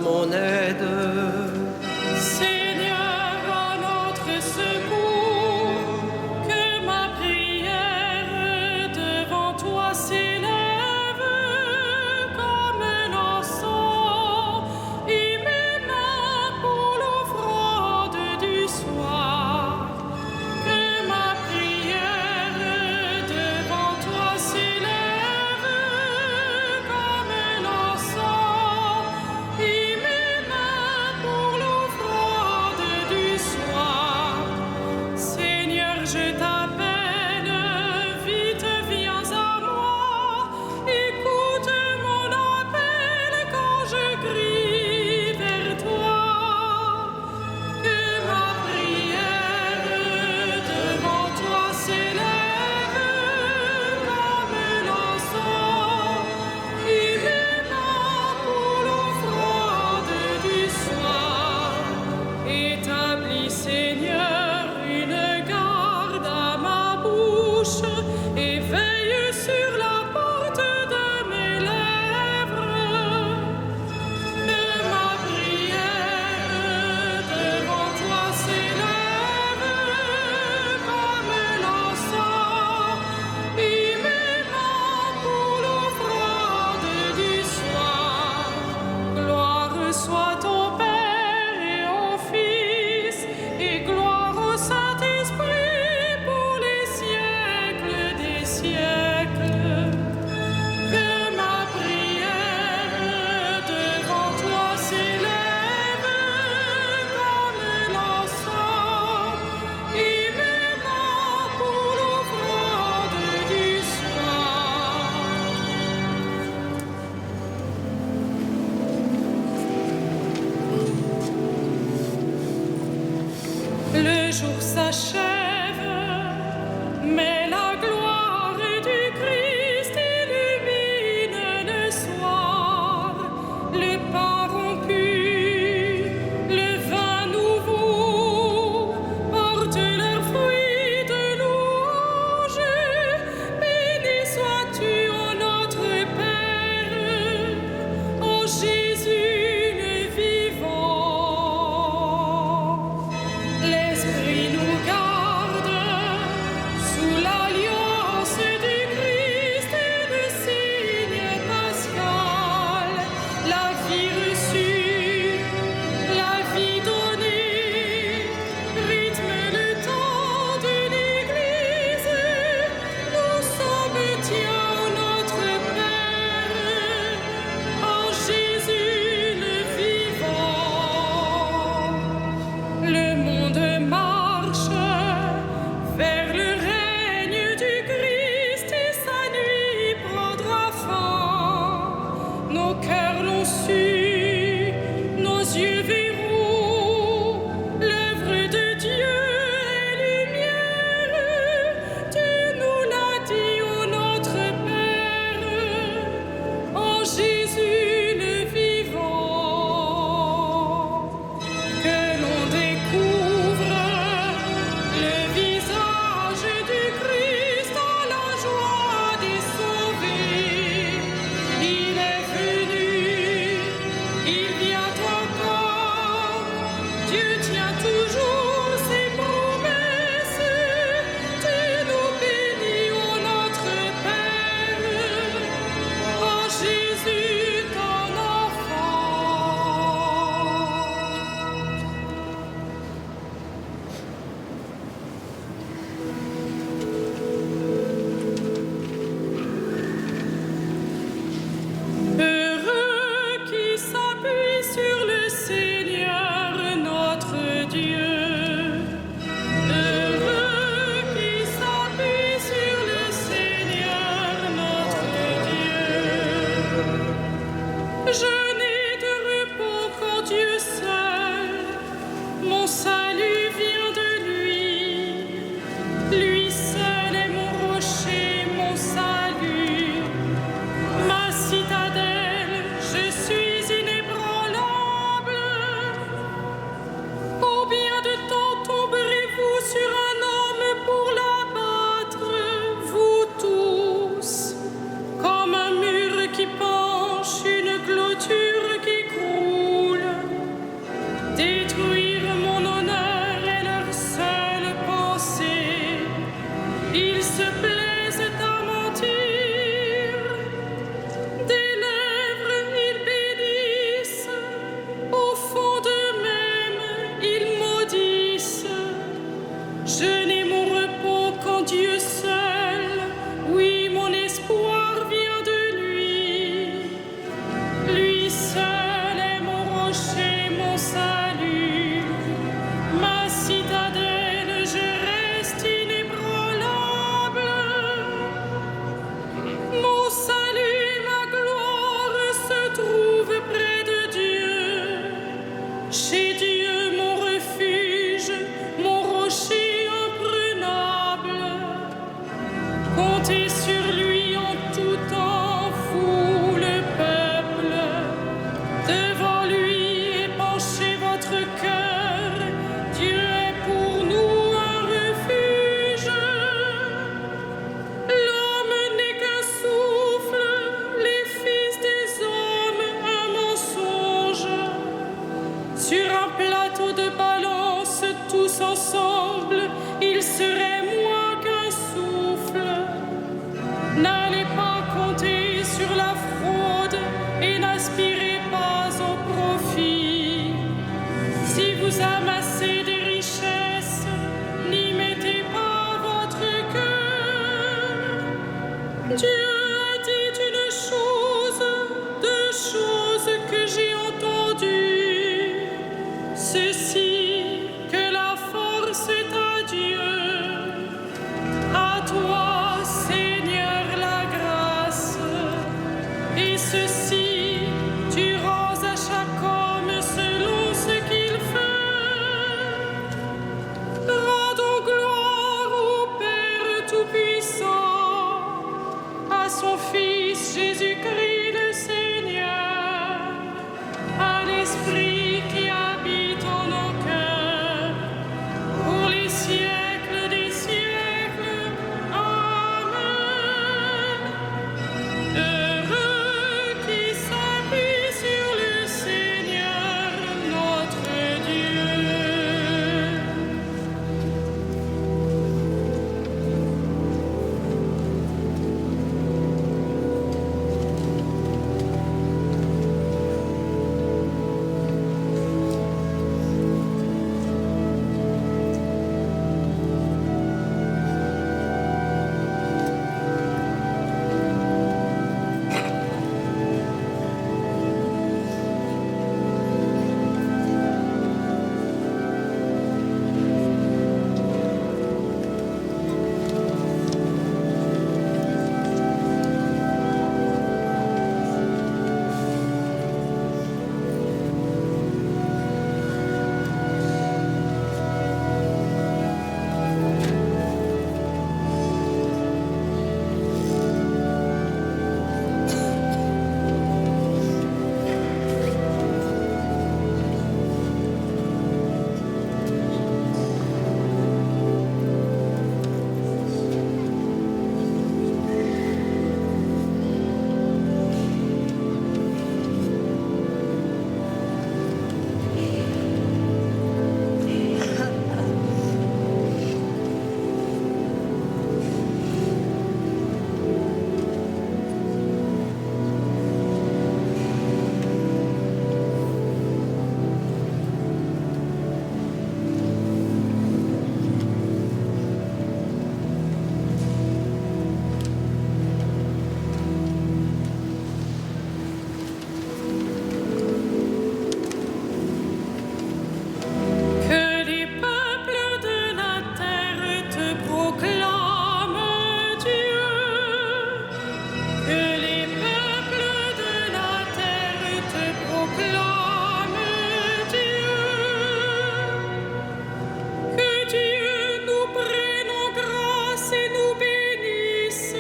mon aide. Seigneur, à notre secours, que ma prière devant toi s'élève comme l'encens et mes mains pour l'offrande du soir. Que ma prière devant toi s'élève comme l'encens et mes mains pour l'offrande du soir. Seigneur, je t'appelle, vite viens à moi. Écoute mon appel quand je crie vers toi. Que ma prière devant toi s'élève comme l'encens et mes mains pour l'offrande du soir. Établis, Seigneur, une garde à ma bouche et veille sur la porte de mes lèvres. Que ma prière devant toi s'élève comme l'encens et mes mains pour l'offrande du soir. Gloire soit au Père et au Fils et gloire au Saint-Esprit pour les siècles des siècles. Que ma prière devant toi s'élève comme l'encens et mes mains pour l'offrande du soir. Le jour s'achève, mais la gloire du Christ illumine le soir. Le pain rompu, le vin nouveau portent leurs fruits de louange. Béni sois-tu, ô notre Père, ô Jésus le vivant. L'Esprit nous garde sous l'alliance du Christ et le signe pascal. La vie reçue, la vie donnée, rythme le temps de l'Église. Nous sommes tiens, ô notre Père, en Jésus le vivant. Le monde marche vers le règne du Christ et sa nuit prendra fin. Nos cœurs l'ont su, nos yeux verront l'œuvre de Dieu est lumière. Tu nous l'as dit, ô notre Père, en Jésus le vivant. Que l'on découvre le visage du Christ dans la joie des sauvés. Il est venu, il vient encore. Dieu tient toujours ses promesses. Tu nous bénis, ô notre Père, en Jésus ton enfant. Heureux qui s'appuie sur le Seigneur notre Dieu. Heureux qui s'appuie sur le Seigneur notre Dieu. Je n'ai de repos qu'en Dieu seul. Mon salut vient de lui. Lui seul est mon rocher, mon salut. Ma citadelle, je suis inébranlable. Combien de temps tomberez-vous sur un homme pour l'abattre, vous tous, comme un mur qui penche, une clôture qui croule? Comptez sur lui en tout temps, vous le peuple. Devant lui épanchez votre cœur. Dieu est pour nous un refuge. L'homme n'est qu'un souffle, les fils des hommes un mensonge. Sur un plateau de balance, tous ensemble, ils seraient moins qu'un souffle. N'allez pas compter sur la fraude et n'aspirez pas au profit. Si vous amassez des richesses, n'y mettez pas votre cœur. Dieu a dit une chose, deux choses que j'ai entendues. Ceci, que la force est à Dieu. À toi, Seigneur, la grâce. Et ceci, tu rends à chaque homme selon ce qu'il fait. Rendons gloire au Père Tout-Puissant, à son Fils Jésus-Christ le Seigneur, à l'Esprit qui habite en nos cœurs, pour les siècles des siècles. Amen. Heureux qui s'appuie sur le Seigneur notre Dieu. Que les peuples de la terre te proclament, Dieu. Que les peuples de la terre te proclament, Dieu. Que Dieu nous prenne en grâce et nous bénisse.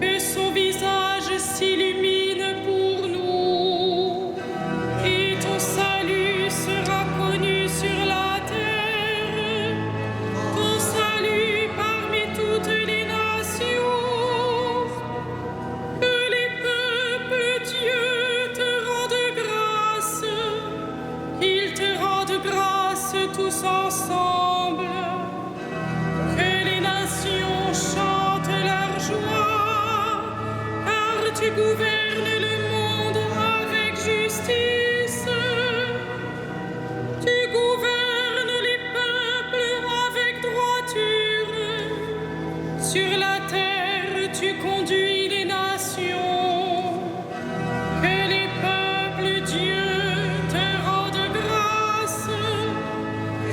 Que son visage s'illumine pour nous. Et ton salut sera connu sur la terre, ton salut parmi toutes les nations. Que les peuples, Dieu, te rendent grâce, qu'ils te rendent grâce tous ensemble. Que les nations chantent leur joie, car tu gouvernes le monde avec justice. Tu gouvernes les peuples avec droiture. Sur la terre, tu conduis les nations. Que les peuples, Dieu, te rendent grâce,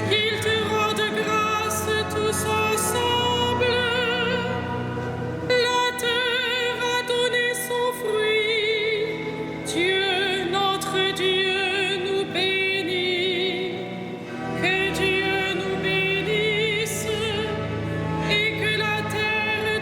qu'ils te rendent grâce tous ensemble. La terre a donné son fruit. Dieu, notre Dieu, nous bénit. Que Dieu nous bénisse et que la terre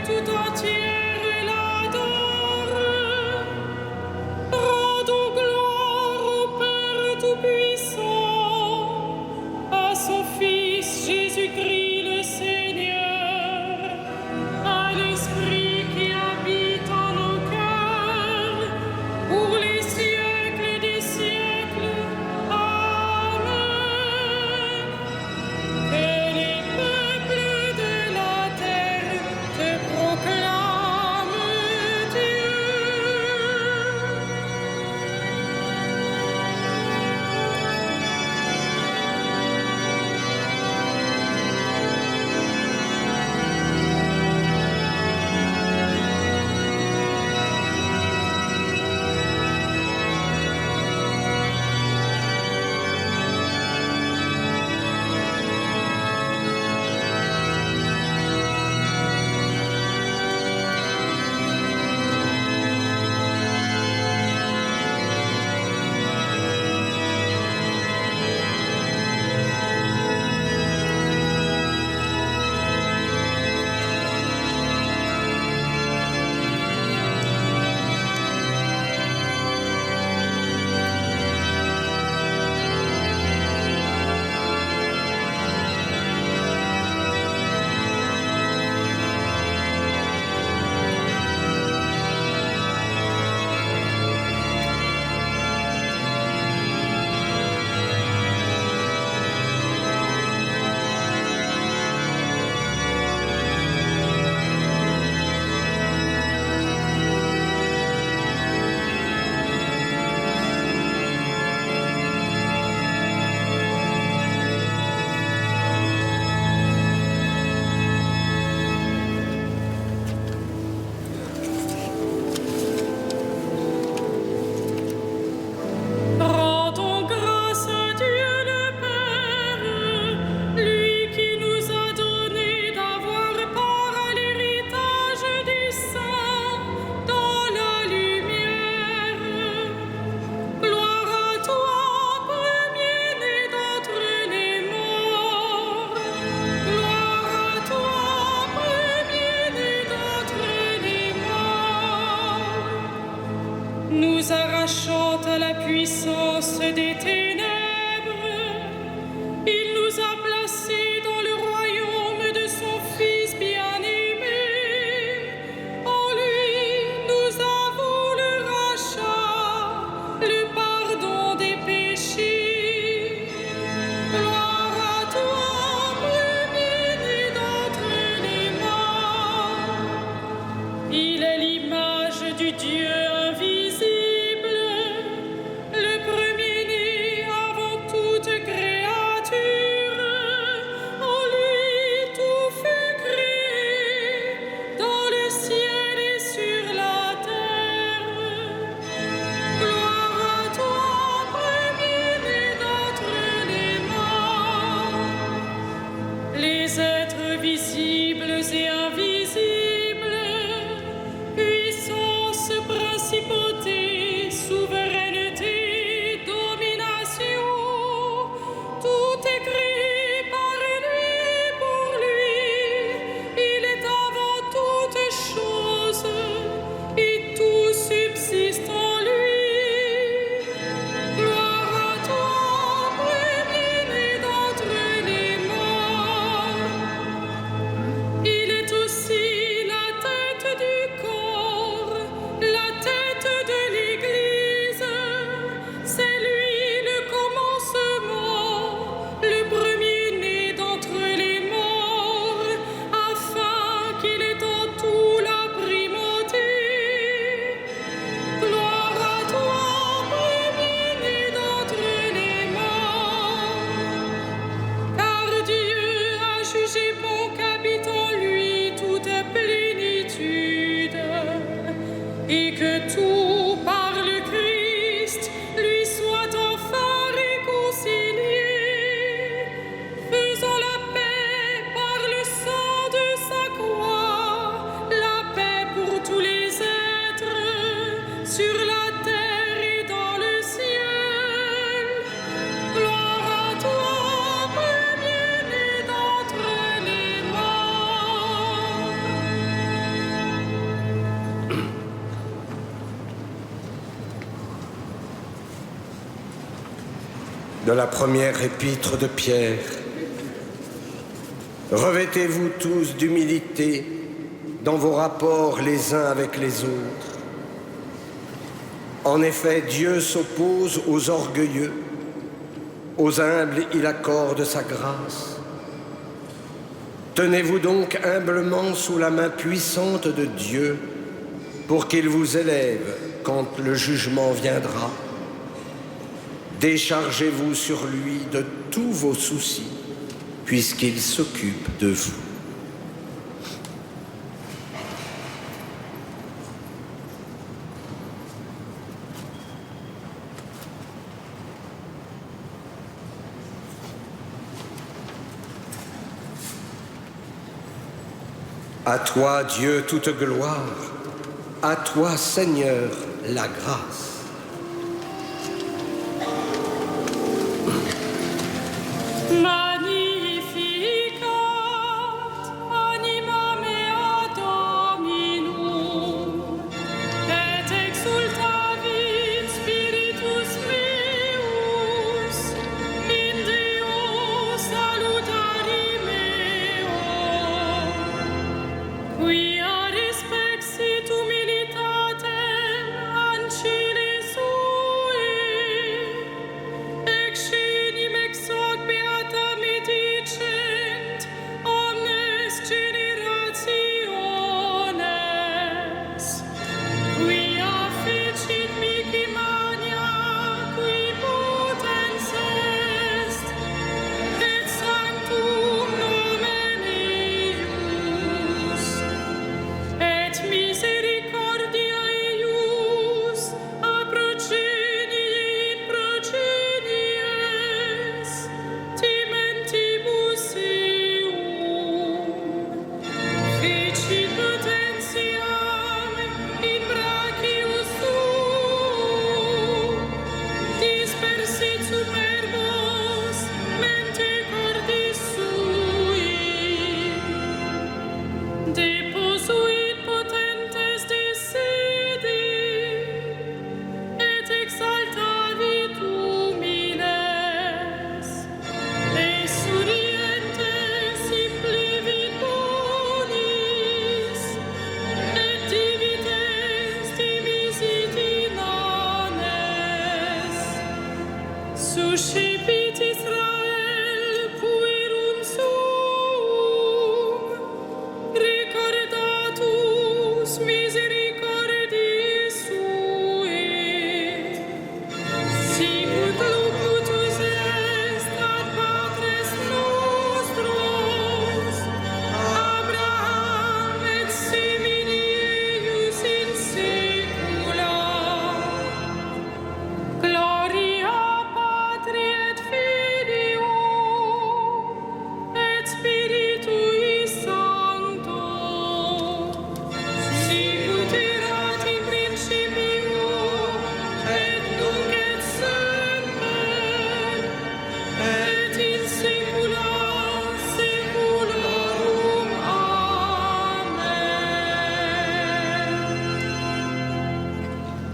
rattachant à la puissance des ténèbres, il nous a placés dans le royaume de son Fils bien-aimé. En lui, nous avons le rachat, le pardon des péchés. Gloire à toi, premier-né d'entre les morts. Il est l'image du Dieu invisible, le premier-né avant toute créature. En lui tout fut créé, dans le ciel et sur la terre. Gloire à toi, premier-né d'entre les morts. Les êtres visibles et invisibles, puissance, principauté, souveraineté, domination, tout est créé par lui et pour lui. Il est avant toutes choses et tout subsiste en lui. Gloire à toi, premier-né d'entre les morts. Il est aussi la tête du corps, la tête de l'Église. C'est lui le commencement, le premier-né d'entre les morts, afin qu'il ait en tout la primauté. Gloire à toi, premier-né d'entre les morts. Car Dieu a jugé bon qu'habite en lui toute plénitude, et que tout par le Christ lui soit enfin réconcilié, faisant la paix par le sang de sa croix, la paix pour tous les êtres, sur la terre et dans le ciel. Gloire à toi, premier-né d'entre les morts. De la première épître de Pierre. Revêtez-vous tous d'humilité dans vos rapports les uns avec les autres. En effet, Dieu s'oppose aux orgueilleux, aux humbles il accorde sa grâce. Tenez-vous donc humblement sous la main puissante de Dieu pour qu'il vous élève quand le jugement viendra. Déchargez-vous sur lui de tous vos soucis, puisqu'il s'occupe de vous. À toi, Dieu, toute gloire. À toi, Seigneur, la grâce. Magnificat anima mea Dominum, et exultavit spiritus meus, in Deo salutari meo, quia respexit humilitatem ancilli sui, exenim ex hoc beata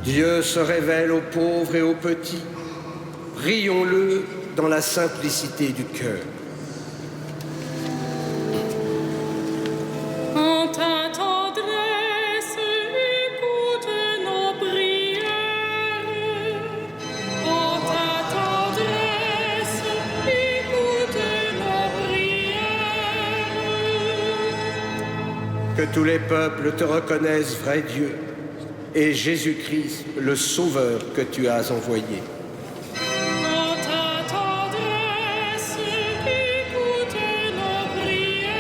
Dieu se révèle aux pauvres et aux petits. Prions-le dans la simplicité du cœur. En ta tendresse, écoute nos prières. En ta tendresse, écoute nos prières. Que tous les peuples te reconnaissent vrai Dieu et Jésus-Christ, le Sauveur que tu as envoyé. En ta tendresse, écoute nos prières.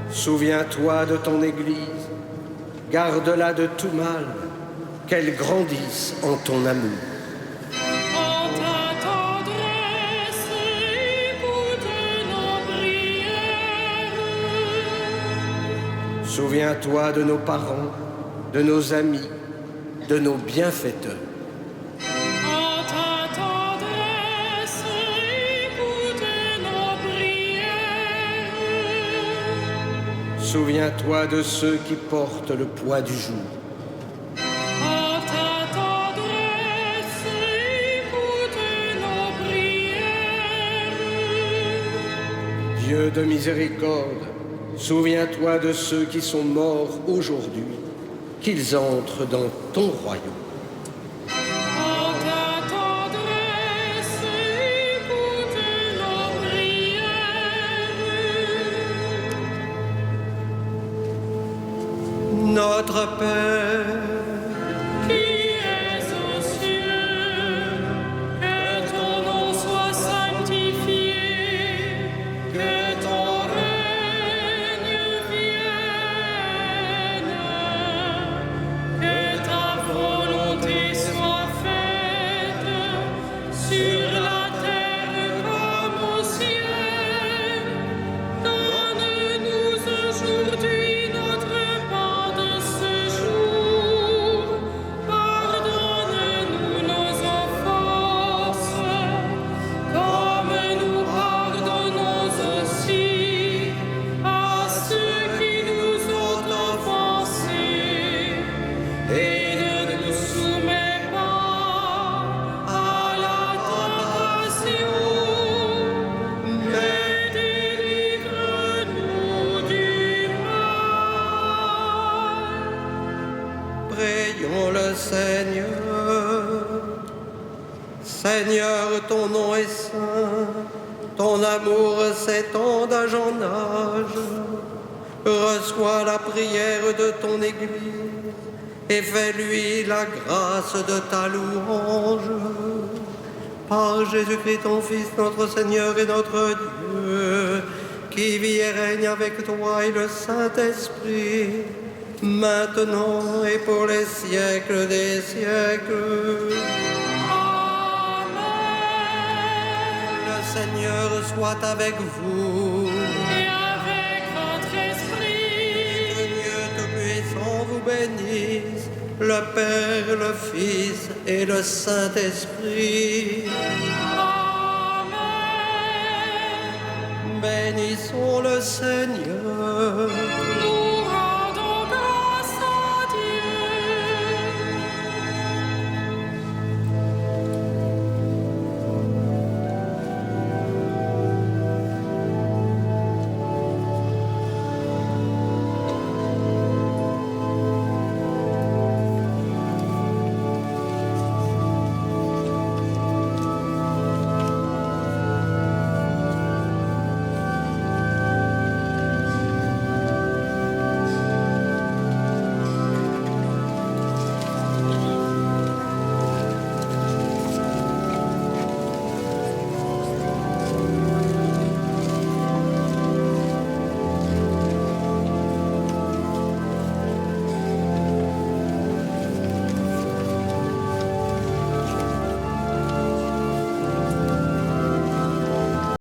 Souviens-toi de ton Église, garde-la de tout mal, qu'elle grandisse en ton amour. En ta tendresse, écoute nos prières. Souviens-toi de nos parents, de nos amis, de nos bienfaiteurs. En ta tendresse, écoute nos prières. Souviens-toi de ceux qui portent le poids du jour. En ta tendresse, écoute nos prières. Dieu de miséricorde, souviens-toi de ceux qui sont morts aujourd'hui, qu'ils entrent dans ton royaume. En ta tendresse, écoute nos prières. Notre Père, Qui es aux cieux, que ton nom soit sanctifié, que ton règne vienne, que ta volonté soit faite sur la terre comme au ciel. Donne-nous aujourd'hui notre pain de ce jour. Pardonne-nous nos offenses, comme nous pardonnons aussi à ceux qui nous ont offensés. Et ne nous soumets pas à la tentation, mais délivre-nous du mal. prions le Seigneur. Seigneur, ton nom est saint, ton amour s'étend d'âge en âge. Reçois la prière de ton Église et fais-lui la grâce de ta louange. Par Jésus-Christ, ton Fils, notre Seigneur et notre Dieu, qui vit et règne avec toi et le Saint-Esprit, maintenant et pour les siècles des siècles. Amen. Le Seigneur soit avec vous. Et avec votre esprit. Que Dieu Tout-Puissant vous bénisse, le Père, le Fils et le Saint-Esprit. Amen. Bénissons le Seigneur.